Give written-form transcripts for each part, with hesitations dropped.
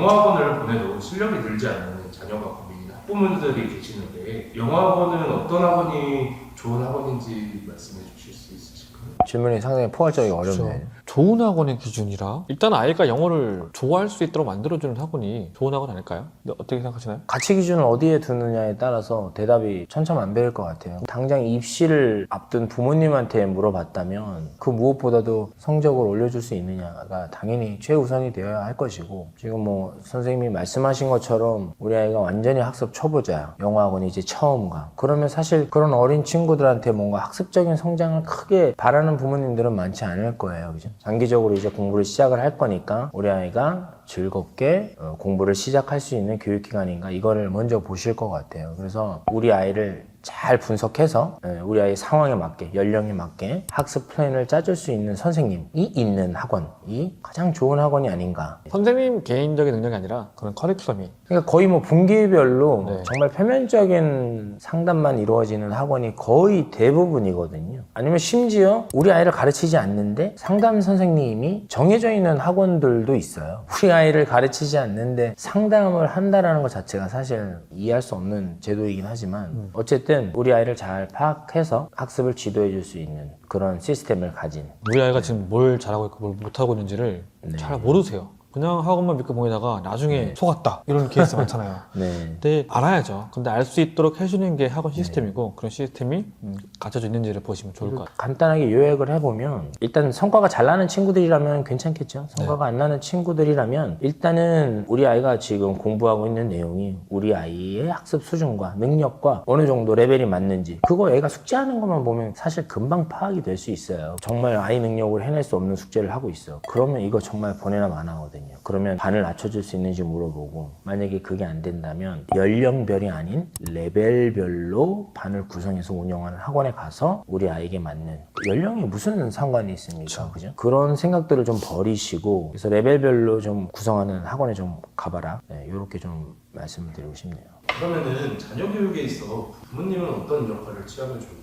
영어학원을 보내도 실력이 늘지 않는 자녀가 고민인 학부모들이 계시는데 영어학원은 어떤 학원이 좋은 학원인지 말씀해 주실 수 있으실까요? 질문이 상당히 포괄적이고 어렵네요. 그렇죠. 좋은 학원의 기준이라 일단 아이가 영어를 좋아할 수 있도록 만들어주는 학원이 좋은 학원 아닐까요? 근데 어떻게 생각하시나요? 가치 기준을 어디에 두느냐에 따라서 대답이 천차만별일 것 같아요. 당장 입시를 앞둔 부모님한테 물어봤다면 그 무엇보다도 성적을 올려줄 수 있느냐가 당연히 최우선이 되어야 할 것이고, 지금 뭐 선생님이 말씀하신 것처럼 우리 아이가 완전히 학습 초보자야, 영어학원이 이제 처음 가, 그러면 사실 그런 어린 친구들한테 뭔가 학습적인 성장을 크게 바라는 부모님들은 많지 않을 거예요. 그죠? 장기적으로 이제 공부를 시작을 할 거니까 우리 아이가 즐겁게 공부를 시작할 수 있는 교육기관인가, 이거를 먼저 보실 것 같아요. 그래서 우리 아이를 잘 분석해서 우리 아이 상황에 맞게, 연령에 맞게 학습 플랜을 짜줄 수 있는 선생님이 있는 학원이 가장 좋은 학원이 아닌가. 선생님 개인적인 능력이 아니라 그런 커리큘럼이. 그러니까 거의 뭐 분기별로 네. 정말 표면적인 상담만 이루어지는 학원이 거의 대부분이거든요. 아니면 심지어 우리 아이를 가르치지 않는데 상담 선생님이 정해져 있는 학원들도 있어요. 우리 아이를 가르치지 않는데 상담을 한다는 것 자체가 사실 이해할 수 없는 제도이긴 하지만 어쨌든 우리 아이를 잘 파악해서 학습을 지도해 줄 수 있는 그런 시스템을 가진, 우리 아이가 지금 뭘 잘하고 있고 뭘 못하고 있는지를 네. 잘 모르세요. 그냥 학원만 믿고 보내다가 나중에 속았다 이런 케이스 많잖아요. 네. 근데 알아야죠. 근데 알 수 있도록 해주는 게 학원 시스템이고 그런 시스템이 갖춰져 있는지를 보시면 좋을 것 같아요. 간단하게 요약을 해보면, 일단 성과가 잘 나는 친구들이라면 괜찮겠죠. 성과가 안 나는 친구들이라면 일단은 우리 아이가 지금 공부하고 있는 내용이 우리 아이의 학습 수준과 능력과 어느 정도 레벨이 맞는지, 그거 애가 숙제하는 것만 보면 사실 금방 파악이 될 수 있어요. 정말 아이 능력으로 해낼 수 없는 숙제를 하고 있어. 그러면 이거 정말 보내나 마나거든요. 그러면 반을 낮춰줄 수 있는지 물어보고, 만약에 그게 안 된다면 연령별이 아닌 레벨별로 반을 구성해서 운영하는 학원에 가서 우리 아이에게 맞는, 연령이 무슨 상관이 있습니까? 그죠? 그런 생각들을 좀 버리시고, 그래서 레벨별로 좀 구성하는 학원에 좀 가봐라. 네, 이렇게 좀 말씀을 드리고 싶네요. 그러면은 자녀 교육에 있어 부모님은 어떤 역할을 취하면 좋을까요?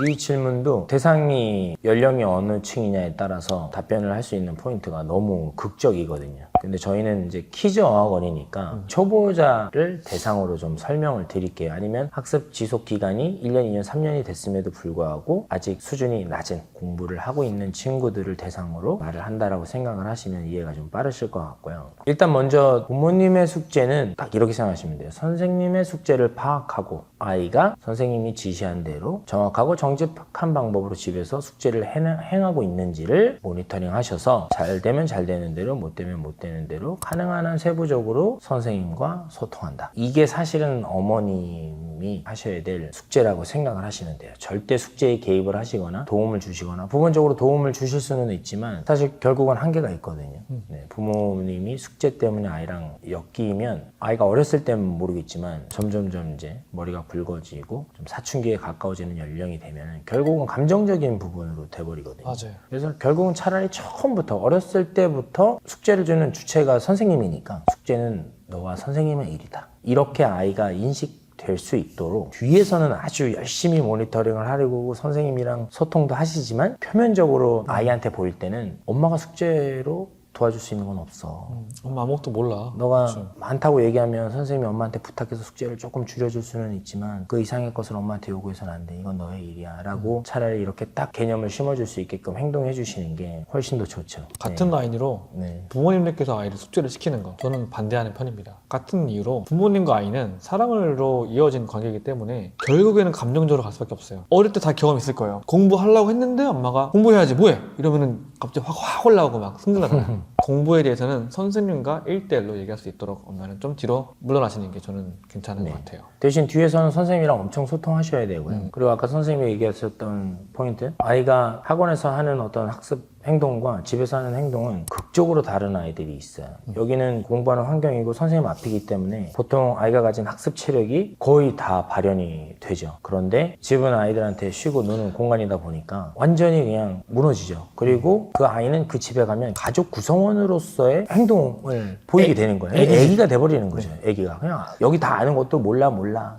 이 질문도 대상이 연령이 어느 층이냐에 따라서 답변을 할 수 있는 포인트가 너무 극적이거든요. 근데 저희는 이제 키즈 어학원이니까 초보자를 대상으로 좀 설명을 드릴게요. 아니면 학습 지속 기간이 1년, 2년, 3년이 됐음에도 불구하고 아직 수준이 낮은 공부를 하고 있는 친구들을 대상으로 말을 한다라고 생각을 하시면 이해가 좀 빠르실 것 같고요. 일단 먼저 부모님의 숙제는 딱 이렇게 생각하시면 돼요. 선생님의 숙제를 파악하고 아이가 선생님이 지시한 대로 정확하고 정직한 방법으로 집에서 숙제를 행하고 있는지를 모니터링 하셔서 잘 되면 잘 되는 대로, 못 되면 못 되는 대로 가능한 한 세부적으로 선생님과 소통한다. 이게 사실은 어머님이 하셔야 될 숙제라고 생각을 하시면 돼요. 절대 숙제에 개입을 하시거나 도움을 주시거나, 부분적으로 도움을 주실 수는 있지만 사실 결국은 한계가 있거든요. 네, 부모님이 숙제 때문에 아이랑 엮이면 아이가 어렸을 때는 모르겠지만 점점점 이제 머리가 굵어지고 좀 사춘기에 가까워지는 연령이 되면 결국은 감정적인 부분으로 돼버리거든요. 맞아요. 그래서 결국은 차라리 처음부터, 어렸을 때부터 숙제를 주는 주체가 선생님이니까 숙제는 너와 선생님의 일이다, 이렇게 아이가 인식될 수 있도록 뒤에서는 아주 열심히 모니터링을 하려고 선생님이랑 소통도 하시지만 표면적으로 아이한테 보일 때는 엄마가 숙제로 도와줄 수 있는 건 없어. 엄마 아무것도 몰라. 너가 그렇죠. 많다고 얘기하면 선생님이 엄마한테 부탁해서 숙제를 조금 줄여줄 수는 있지만 그 이상의 것을 엄마한테 요구해서는 안 돼. 이건 너의 일이야. 라고 차라리 이렇게 딱 개념을 심어줄 수 있게끔 행동해 주시는 게 훨씬 더 좋죠. 같은 라인으로 네. 부모님들께서 아이를 숙제를 시키는 거 저는 반대하는 편입니다. 같은 이유로 부모님과 아이는 사랑으로 이어진 관계이기 때문에 결국에는 감정적으로 갈 수밖에 없어요. 어릴 때 다 경험 있을 거예요. 공부하려고 했는데 엄마가 공부해야지 뭐해? 이러면은 갑자기 확 올라오고 막 승질나잖아요. 공부에 대해서는 선생님과 1대1로 얘기할 수 있도록 엄마는 좀 뒤로 물러나시는 게 저는 괜찮은 것 같아요. 대신 뒤에서는 선생님이랑 엄청 소통하셔야 되고요. 그리고 아까 선생님이 얘기하셨던 포인트, 아이가 학원에서 하는 어떤 학습 행동과 집에서 하는 행동은 극적으로 다른 아이들이 있어요. 여기는 공부하는 환경이고 선생님 앞이기 때문에 보통 아이가 가진 학습 체력이 거의 다 발현이 되죠. 그런데 집은 아이들한테 쉬고 노는 공간이다 보니까 완전히 그냥 무너지죠. 그리고 그 아이는 그 집에 가면 가족 구성원으로서의 행동을 보이게 되는 거예요. 애기가 돼버리는 거죠. 애기가 그냥 여기 다 아는 것도 몰라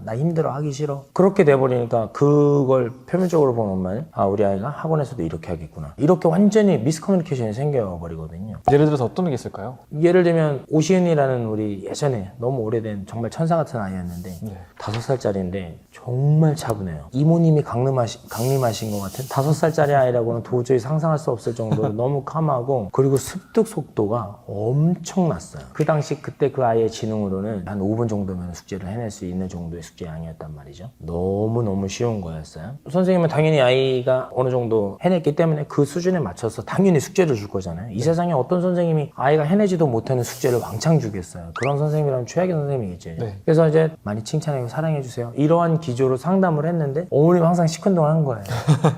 나 힘들어, 하기 싫어, 그렇게 돼버리니까 그걸 표면적으로 보는 엄마는 아, 우리 아이가 학원에서도 이렇게 하겠구나, 이렇게 완전히 완전히 미스커뮤니케이션이 생겨버리거든요. 예를 들어서 어떤 게 있을까요? 예를 들면 오시은이라는 우리 예전에 너무 오래된 정말 천사 같은 아이였는데 네. 5살짜리인데 정말 차분해요. 이모님이 강림하신 것 같은 5살짜리 아이라고는 도저히 상상할 수 없을 정도로 너무 캄하고, 그리고 습득 속도가 엄청났어요. 그 당시 그때 그 아이의 지능으로는 한 5분 정도면 숙제를 해낼 수 있는 정도의 숙제량이었단 말이죠. 너무너무 쉬운 거였어요. 선생님은 당연히 아이가 어느 정도 해냈기 때문에 그 수준에 맞춰서 당연히 숙제를 줄 거잖아요. 이 세상에 어떤 선생님이 아이가 해내지도 못하는 숙제를 왕창 주겠어요. 그런 선생님이라면 최악의 선생님이겠죠. 네. 그래서 이제 많이 칭찬하고 사랑해주세요, 이러한 기조로 상담을 했는데 어머님 항상 시큰둥한 거예요.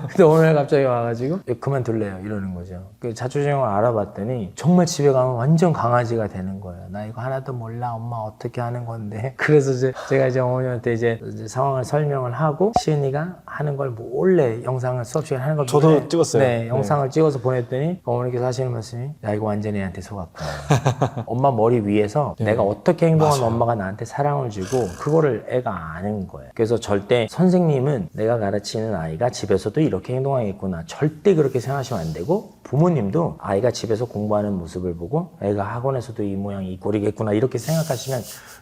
근데 오늘 갑자기 와가지고 그만둘래요 이러는 거죠. 그 자초지종을 알아봤더니 정말 집에 가면 완전 강아지가 되는 거예요. 나 이거 하나도 몰라, 엄마 어떻게 하는 건데. 그래서 제가 이제 어머니한테 이제 상황을 설명을 하고, 시은이가 하는 걸 몰래 영상을 수업 시간에 하는 걸 저도 몰래, 찍었어요. 네, 영상을 찍어서 보냈더니 어머니께서 하시는 말씀이, 야 이거 완전히 애한테 속았구나. 엄마 머리 위에서 네. 내가 어떻게 행동하면 맞아요. 엄마가 나한테 사랑을 주고 그거를 애가 아는 거예요. 그래서 절대 선생님은 내가 가르치는 아이가 집에서도 이렇게 행동하겠구나, 절대 그렇게 생각하시면 안 되고, 부모님도 아이가 집에서 공부하는 모습을 보고 애가 학원에서도 이 모양 이 꼴이겠구나 이렇게 생각하시면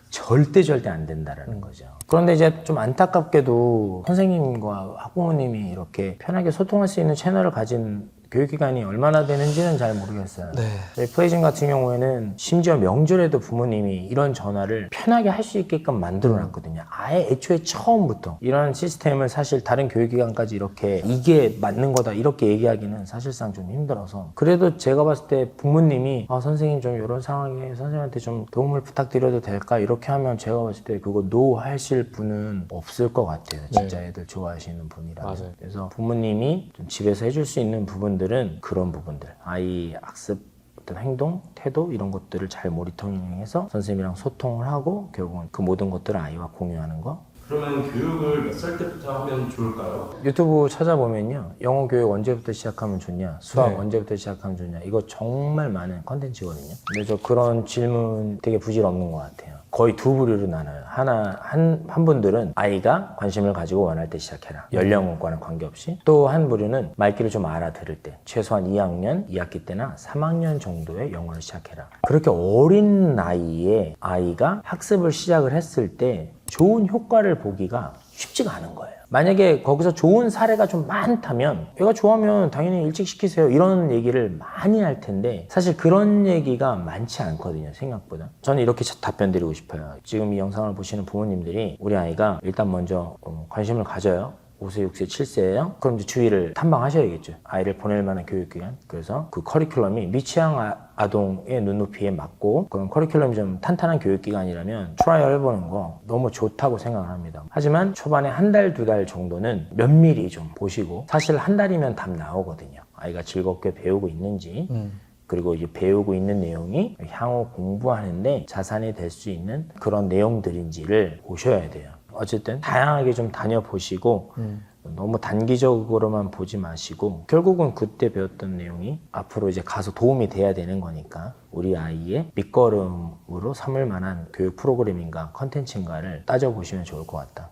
절대 안 된다라는 거죠. 그런데 이제 좀 안타깝게도 선생님과 학부모님이 이렇게 편하게 소통할 수 있는 채널을 가진 교육기관이 얼마나 되는지는 잘 모르겠어요. 네. 저희 플레이징 같은 경우에는 심지어 명절에도 부모님이 이런 전화를 편하게 할 수 있게끔 만들어 놨거든요. 아예 애초에 처음부터 이런 시스템을 사실 다른 교육기관까지 이렇게 이게 맞는 거다 이렇게 얘기하기는 사실상 좀 힘들어서, 그래도 제가 봤을 때 부모님이 선생님 좀 이런 상황에 선생님한테 좀 도움을 부탁드려도 될까 이렇게 하면 제가 봤을 때 그거 노 하실 분은 없을 것 같아요. 진짜 애들 좋아하시는 분이라면. 맞아요. 그래서 부모님이 좀 집에서 해줄 수 있는 부분들은 그런 부분들, 아이 학습 어떤 행동, 태도 이런 것들을 잘 모니터링해서 선생님이랑 소통을 하고 결국은 그 모든 것들을 아이와 공유하는 거. 그러면 교육을 몇 살 때부터 하면 좋을까요? 유튜브 찾아보면요, 영어 교육 언제부터 시작하면 좋냐, 수학 네. 언제부터 시작하면 좋냐, 이거 정말 많은 컨텐츠거든요. 근데 저 그런 질문 되게 부질없는 것 같아요. 거의 두 부류로 나눠요. 한 분들은 아이가 관심을 가지고 원할 때 시작해라, 연령과는 관계없이. 또 한 부류는 말귀를 좀 알아들을 때, 최소한 2학년, 2학기 때나 3학년 정도의 영어를 시작해라. 그렇게 어린 나이에 아이가 학습을 시작을 했을 때 좋은 효과를 보기가 쉽지가 않은 거예요. 만약에 거기서 좋은 사례가 좀 많다면, 얘가 좋아하면 당연히 일찍 시키세요 이런 얘기를 많이 할 텐데, 사실 그런 얘기가 많지 않거든요, 생각보다. 저는 이렇게 답변 드리고 싶어요. 지금 이 영상을 보시는 부모님들이 우리 아이가 일단 먼저 관심을 가져요. 5세, 6세, 7세예요? 그럼 이제 주위를 탐방하셔야겠죠. 아이를 보낼 만한 교육기관. 그래서 그 커리큘럼이 미취학 아동의 눈높이에 맞고 그런 커리큘럼이 좀 탄탄한 교육기관이라면 트라이얼 해보는 거 너무 좋다고 생각을 합니다. 하지만 초반에 한 달, 두 달 정도는 면밀히 좀 보시고, 사실 한 달이면 답 나오거든요. 아이가 즐겁게 배우고 있는지, 그리고 이제 배우고 있는 내용이 향후 공부하는데 자산이 될 수 있는 그런 내용들인지를 보셔야 돼요. 어쨌든 다양하게 좀 다녀보시고 너무 단기적으로만 보지 마시고, 결국은 그때 배웠던 내용이 앞으로 이제 가서 도움이 돼야 되는 거니까 우리 아이의 밑거름으로 삼을 만한 교육 프로그램인가 컨텐츠인가를 따져보시면 좋을 것 같다.